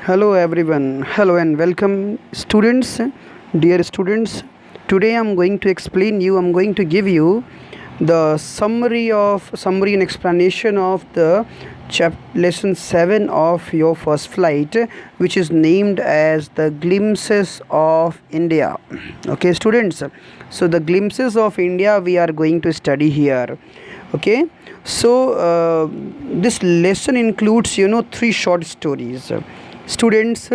Hello everyone. Hello and welcome students, dear students. Today I'm going to I'm going to give you the summary and explanation of the lesson 7 of your first flight, which is named as the glimpses of India. Okay students, so the glimpses of India we are going to study here. Okay, so this lesson includes three short stories. Students,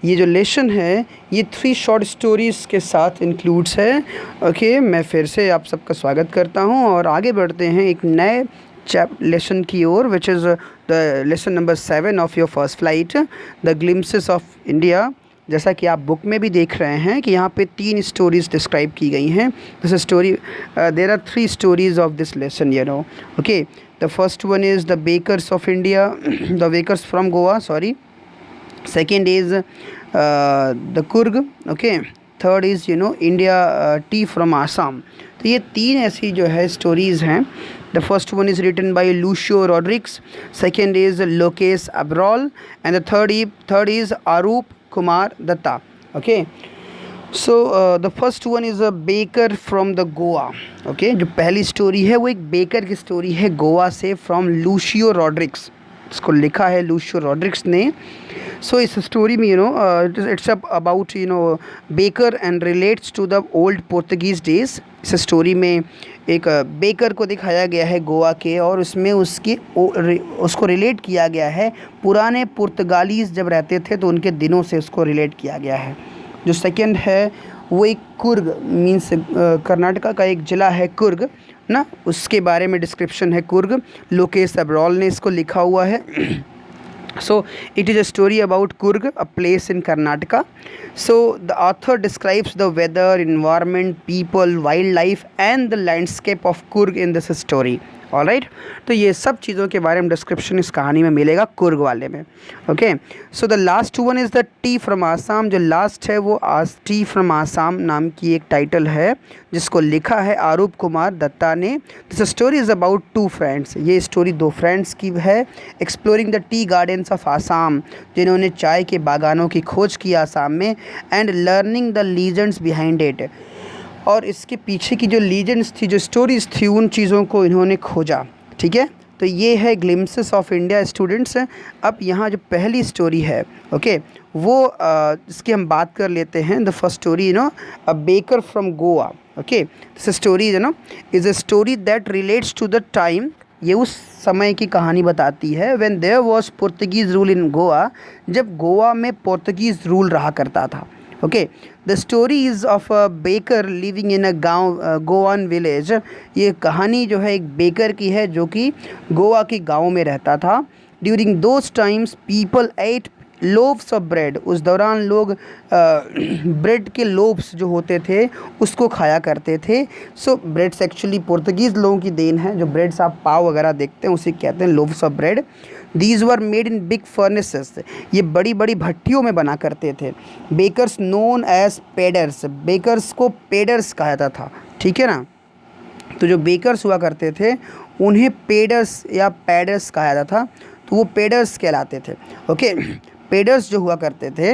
ये जो lesson है ये 3 short stories के साथ includes है. Okay, मैं फिर से आप सबका स्वागत करता हूँ और आगे बढ़ते हैं एक नए लेसन की ओर, which is the lesson number 7 of your first flight, the glimpses of India. जैसा कि आप बुक में भी देख रहे हैं कि यहाँ पे 3 स्टोरीज़ डिस्क्राइब की गई हैं. This story, there are 3 stories of this lesson, okay. The first one is the bakers of India, the bakers from Goa, sorry. Second is the Kurg, okay. Third is India tea from Assam. तो ये 3 ऐसी जो है stories हैं. The first one is written by Lucio Rodriguez, second is Lokesh Abrol, and the third is Arup Kumar Datta. Okay, so the first one is a baker from the Goa. Okay, जो पहली story है वो एक baker की story है गोवा से, from लूशियो Rodrigues. इसको लिखा है लूशियो रॉड्रिक्स ने. सो इस स्टोरी में it's about baker and relates to the old Portuguese days. इस स्टोरी में एक बेकर को दिखाया गया है गोवा के, और उसमें उसको रिलेट किया गया है पुराने पुर्तगालीज़ जब रहते थे तो उनके दिनों से उसको रिलेट किया गया है. जो सेकंड है वो एक कुर्ग, मीन्स कर्नाटका का एक ज़िला है कुर्ग ना, उसके बारे में डिस्क्रिप्शन है कुर्ग. लोकेश अब्रॉल ने इसको लिखा हुआ है. So it is a story about Kurg, a place in Karnataka. So the author describes the weather, environment, people, wildlife and the landscape of Kurg in this story. Alright, तो ये सब चीज़ों के बारे में डिस्क्रिप्शन इस कहानी में मिलेगा कुर्ग वाले में. Okay, so the last one is the T from Assam. जो लास्ट है वो टी फ्रॉम आसाम नाम की एक टाइटल है जिसको लिखा है आरूप कुमार दत्ता ने. This story is about 2 friends. ये स्टोरी 2 फ्रेंड्स की है, exploring the tea gardens of Assam, जिन्होंने चाय के बागानों की खोज की आसाम में, and learning the legends behind it. और इसके पीछे की जो लीजेंड्स थी, जो स्टोरीज़ थी, उन चीज़ों को इन्होंने खोजा. ठीक है, तो ये है ग्लिम्सेस ऑफ इंडिया स्टूडेंट्स. अब यहाँ जो पहली स्टोरी है, ओके, वो इसकी हम बात कर लेते हैं. The first story a baker from Goa. Okay, this story is a story that relates to the time. ये उस समय की कहानी बताती है when there was Portuguese rule in Goa, जब गोवा में पोर्तुगीज़ रूल रहा करता था. Okay, the story is of a baker living in a गाँव, गोवान विलेज. ये कहानी जो है एक बेकर की है जो कि गोवा के गाँव में रहता था. During those times people at loaves of bread. उस दौरान लोग ब्रेड के लोव्स जो होते थे उसको खाया करते थे. सो ब्रेड्स एक्चुअली पोर्तुगीज़ लोगों की देन है. जो ब्रेड्स आप पाव वगैरह देखते हैं उसे कहते हैं loaves of bread. These were made in big furnaces. ये बड़ी बड़ी भट्टियों में बना करते थे. Bakers known as paders. Bakers को पेडर्स कहा जाता था. ठीक है ना, तो जो बेकर्स हुआ करते थे उन्हें पेडर्स या पैडर्स कहा जाता था, तो वो पेडर्स कहलाते थे. ओके, पेडर्स जो हुआ करते थे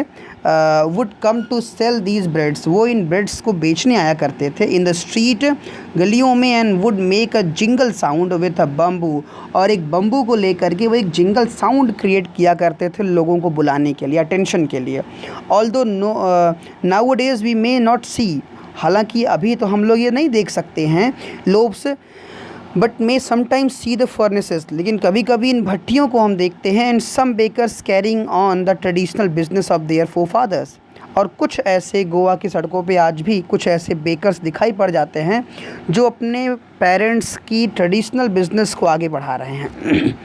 would come to sell these breads. वो इन ब्रेड्स को बेचने आया करते थे इन द स्ट्रीट, गलियों में, and would make a jingle sound with a bamboo. और एक बम्बू को लेकर के वो एक जिंगल साउंड क्रिएट किया करते थे लोगों को बुलाने के लिए, अटेंशन के लिए. Although nowadays we may not see. हालांकि अभी तो हम लोग ये नहीं देख सकते हैं loaves, but may sometimes see the furnaces. लेकिन कभी कभी इन भट्टियों को हम देखते हैं. And some bakers carrying on the traditional business of their forefathers. और कुछ ऐसे गोवा की सड़कों पे आज भी कुछ ऐसे बेकर्स दिखाई पड़ जाते हैं जो अपने पेरेंट्स की ट्रेडिशनल बिजनेस को आगे बढ़ा रहे हैं.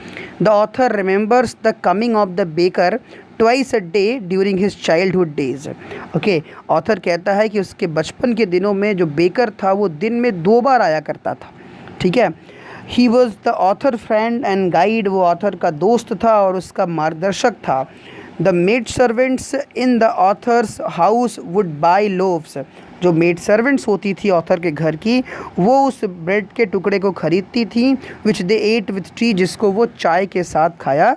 The author remembers the coming of the baker twice a day during his childhood days. Okay, author कहता है कि उसके बचपन के दिनों में जो बेकर था वो दिन में 2 बार आया करता था. ठीक है, he was the author friend and guide. वो ऑथर का दोस्त था और उसका मार्गदर्शक था. The made servants in the author's house would buy loaves. जो मेड सर्वेंट्स होती थी ऑथर के घर की, वो उस ब्रेड के टुकड़े को ख़रीदती थी, विच दे एट विथ टी, जिसको वो चाय के साथ खाया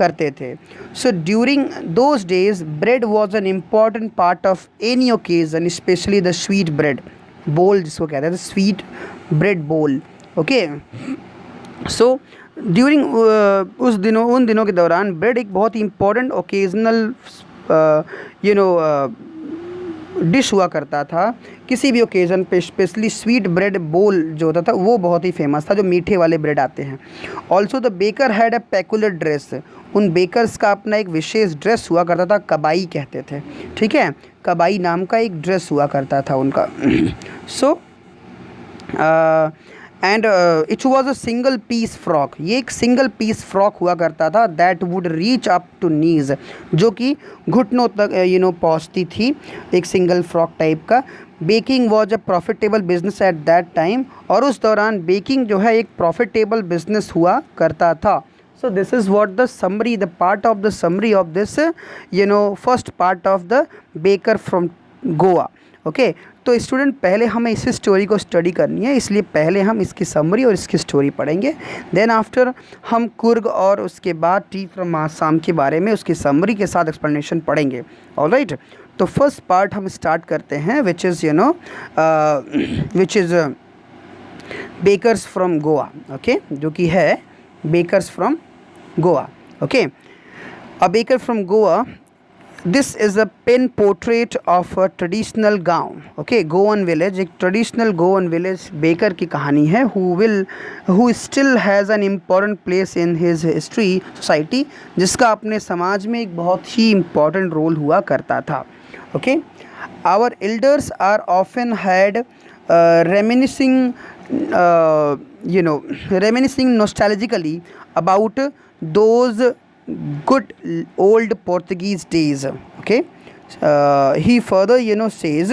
करते थे. So during those days bread was an important part of any occasion, especially the sweet bread bowl जिसको कहते हैं sweet bread bowl. Okay. So during उन दिनों के दौरान ब्रेड एक बहुत ही इम्पोर्टेंट ओकेजनल डिश हुआ करता था किसी भी ओकेज़न पे. स्पेशली स्वीट ब्रेड बोल जो होता था वो बहुत ही फेमस था, जो मीठे वाले ब्रेड आते हैं. Also the baker had a peculiar dress. उन बेकर्स का अपना एक विशेष ड्रेस हुआ करता था, कबाई कहते थे. ठीक है, कबाई नाम का एक ड्रेस हुआ करता था उनका. So and it was a single piece frock. ये एक सिंगल पीस फ्रॉक हुआ करता था that would reach up to knees, जो कि घुटनों तक पहुँचती थी, एक सिंगल फ्रॉक टाइप का. Baking was a profitable business at that time. और उस दौरान बेकिंग जो है एक प्रॉफिटेबल बिजनेस हुआ करता था. So this is what the summary, the part of the summary of this first part of the baker from Goa. Okay तो स्टूडेंट पहले हमें इस स्टोरी को स्टडी करनी है, इसलिए पहले हम इसकी समरी और इसकी स्टोरी पढ़ेंगे. देन आफ्टर हम कुर्ग और उसके बाद टी फ्रॉम आसाम के बारे में उसकी समरी के साथ एक्सप्लेनेशन पढ़ेंगे. ऑलराइट, तो फर्स्ट पार्ट हम स्टार्ट करते हैं which is bakers from Goa. Okay, जो कि है bakers from Goa. Okay, a baker from Goa. This is a pen portrait of a traditional गाँव. Okay, Goan village, एक traditional Goan village baker की कहानी है who still has an important place in his history society, जिसका अपने समाज में एक बहुत ही important role हुआ करता था. Okay, our elders are often had reminiscing nostalgically about those good old Portuguese days. Okay, he further says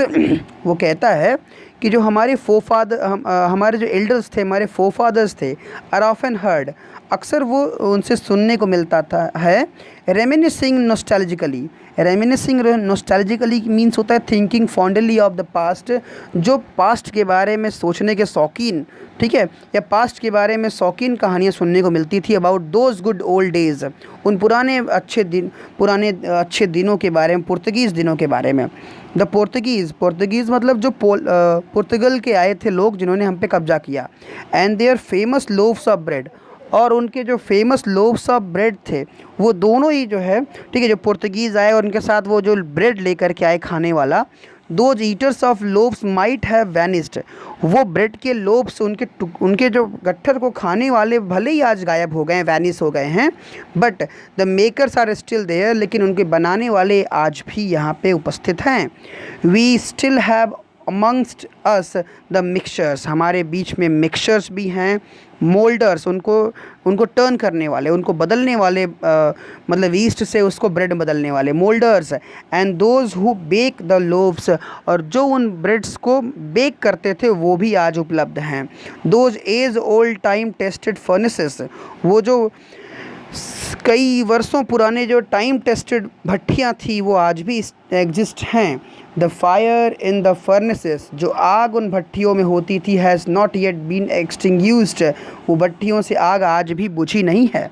वो कहता है कि जो हमारे हमारे जो एल्डर्स थे, हमारे फोरफादर्स थे, आर ऑफन हर्ड, अक्सर वो उनसे सुनने को मिलता था है रेमिनिसिंग नॉस्टैल्जिकली. रेमिनिसिंग नॉस्टैल्जिकली मीन्स होता है thinking fondly of the past, जो पास्ट के बारे में सोचने के शौकीन, ठीक है, या पास्ट के बारे में शौकीन कहानियाँ सुनने को मिलती थी. About those good old days, उन पुराने अच्छे दिनों के बारे में, पुर्तगीज़ दिनों के बारे में. द पोर्तुगीज़ मतलब जो पुर्तगाल के आए थे लोग जिन्होंने हम पे कब्जा किया. And their famous loaves of bread, और उनके जो फेमस लोव्स ऑफ ब्रेड थे वो दोनों ही जो है, ठीक है, जो पुर्तगीज़ आए और उनके साथ वो जो ब्रेड लेकर के आए खाने वाला, those eaters of loaves might have vanished. वो ब्रेड के लोव्स, उनके जो गट्ठर को खाने वाले भले ही आज गायब हो गए हैं, वैनिस हो गए हैं, but the makers are still there, लेकिन उनके बनाने वाले आज भी यहाँ पे उपस्थित हैं. We still have amongst us the mixtures, हमारे बीच में मिक्सचर्स भी हैं. मोल्डर्स, उनको टर्न करने वाले, उनको बदलने वाले, मतलब ईस्ट से उसको ब्रेड बदलने वाले moulders. And those who bake the loaves, और जो उन ब्रेड्स को बेक करते थे वो भी आज उपलब्ध हैं. Those age old time tested furnaces, वो जो कई वर्षों पुराने जो टाइम टेस्टेड भट्टियाँ थी वो आज भी एग्जिस्ट हैं. The fire in the furnaces, जो आग उन भट्टियों में होती थी, हैज़ नॉट येट बीन एक्सटिंग्यूज्ड, वो भट्टियों से आग आज भी बुझी नहीं है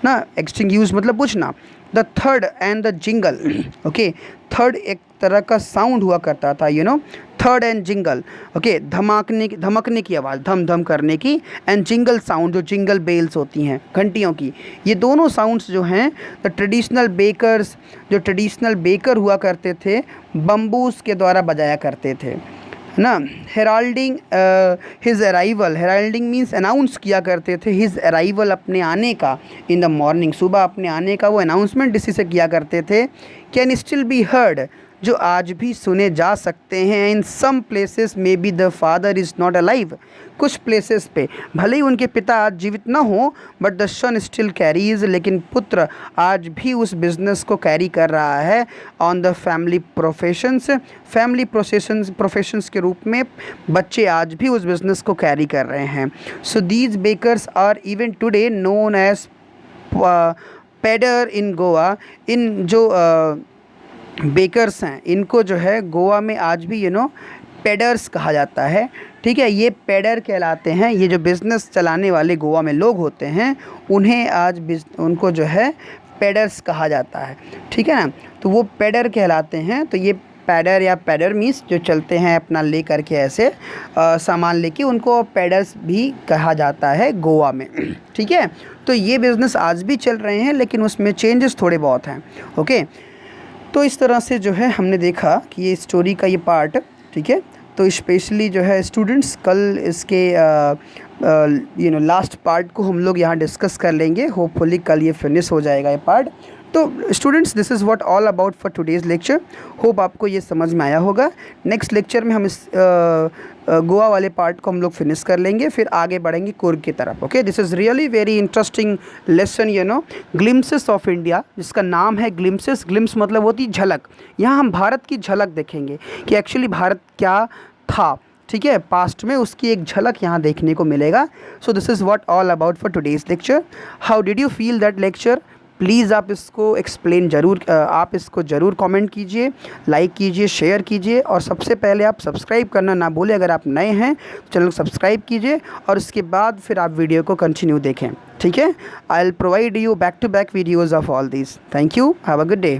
ना. एक्सटिंग्यूज मतलब बुझना. The third and the jingle. Okay, third एक तरह का साउंड हुआ करता था, थर्ड एंड जिंगल. ओके, धमकने की आवाज़, धम धम करने की, एंड जिंगल साउंड, जो जिंगल बेल्स होती हैं घंटियों की. ये दोनों साउंड्स जो हैं द ट्रेडिशनल बेकर्स, जो ट्रेडिशनल बेकर हुआ करते थे, बम्बूस के द्वारा बजाया करते थे ना. Heralding his arrival, heralding means announce किया करते थे हिज अराइवल, अपने आने का, इन द मॉर्निंग, सुबह अपने आने का वो अनाउंसमेंट इसी से किया करते थे. कैन स्टिल बी हर्ड, जो आज भी सुने जा सकते हैं. In some places may be the father is not alive, कुछ प्लेसेस पे भले ही उनके पिता आज जीवित ना हो, but the son still carries, लेकिन पुत्र आज भी उस बिज़नेस को कैरी कर रहा है. ऑन द फैमिली प्रोफेशंस के रूप में बच्चे आज भी उस बिज़नेस को कैरी कर रहे हैं. So these bakers are even today known as pader in Goa. इन जो बेकर्स हैं इनको जो है गोवा में आज भी पेडर्स कहा जाता है. ठीक है, ये पेडर कहलाते हैं. ये जो बिज़नेस चलाने वाले गोवा में लोग होते हैं उन्हें आज उनको जो है पैडर्स कहा जाता है, ठीक है ना। तो वो पैडर कहलाते हैं। तो ये पैडर या पैडर मीन्स जो चलते हैं अपना ले करके ऐसे सामान लेके, उनको पैडर्स भी कहा जाता है गोवा में, ठीक है। तो ये बिज़नेस आज भी चल रहे हैं, लेकिन उसमें चेंजेस थोड़े बहुत हैं, ओके। तो इस तरह से जो है हमने देखा कि ये स्टोरी का ये पार्ट, ठीक है। तो स्पेशली जो है स्टूडेंट्स, कल इसके लास्ट पार्ट को हम लोग यहाँ डिस्कस कर लेंगे। होपफुली कल ये फिनिश हो जाएगा ये पार्ट। तो students, this is what all about for today's lecture. Hope आपको ये समझ में आया होगा। नेक्स्ट लेक्चर में हम इस गोवा वाले पार्ट को हम लोग फिनिश कर लेंगे, फिर आगे बढ़ेंगे कुर्ग की तरफ, okay. This is really very interesting lesson, glimpses of India, जिसका नाम है ग्लिम्सेस। ग्लिम्स मतलब होती झलक। यहाँ हम भारत की झलक देखेंगे कि एक्चुअली भारत क्या था, ठीक है, पास्ट में, उसकी एक झलक यहाँ देखने को मिलेगा। So this is what all about for today's lecture. How did you feel that lecture? Please आप इसको एक्सप्लेन ज़रूर, आप इसको ज़रूर कमेंट कीजिए, लाइक कीजिए, शेयर कीजिए, और सबसे पहले आप सब्सक्राइब करना ना भूलें। अगर आप नए हैं तो चैनल को सब्सक्राइब कीजिए, और उसके बाद फिर आप वीडियो को कंटिन्यू देखें, ठीक है। I will provide you back to back videos of all this. Thank you, have a good day.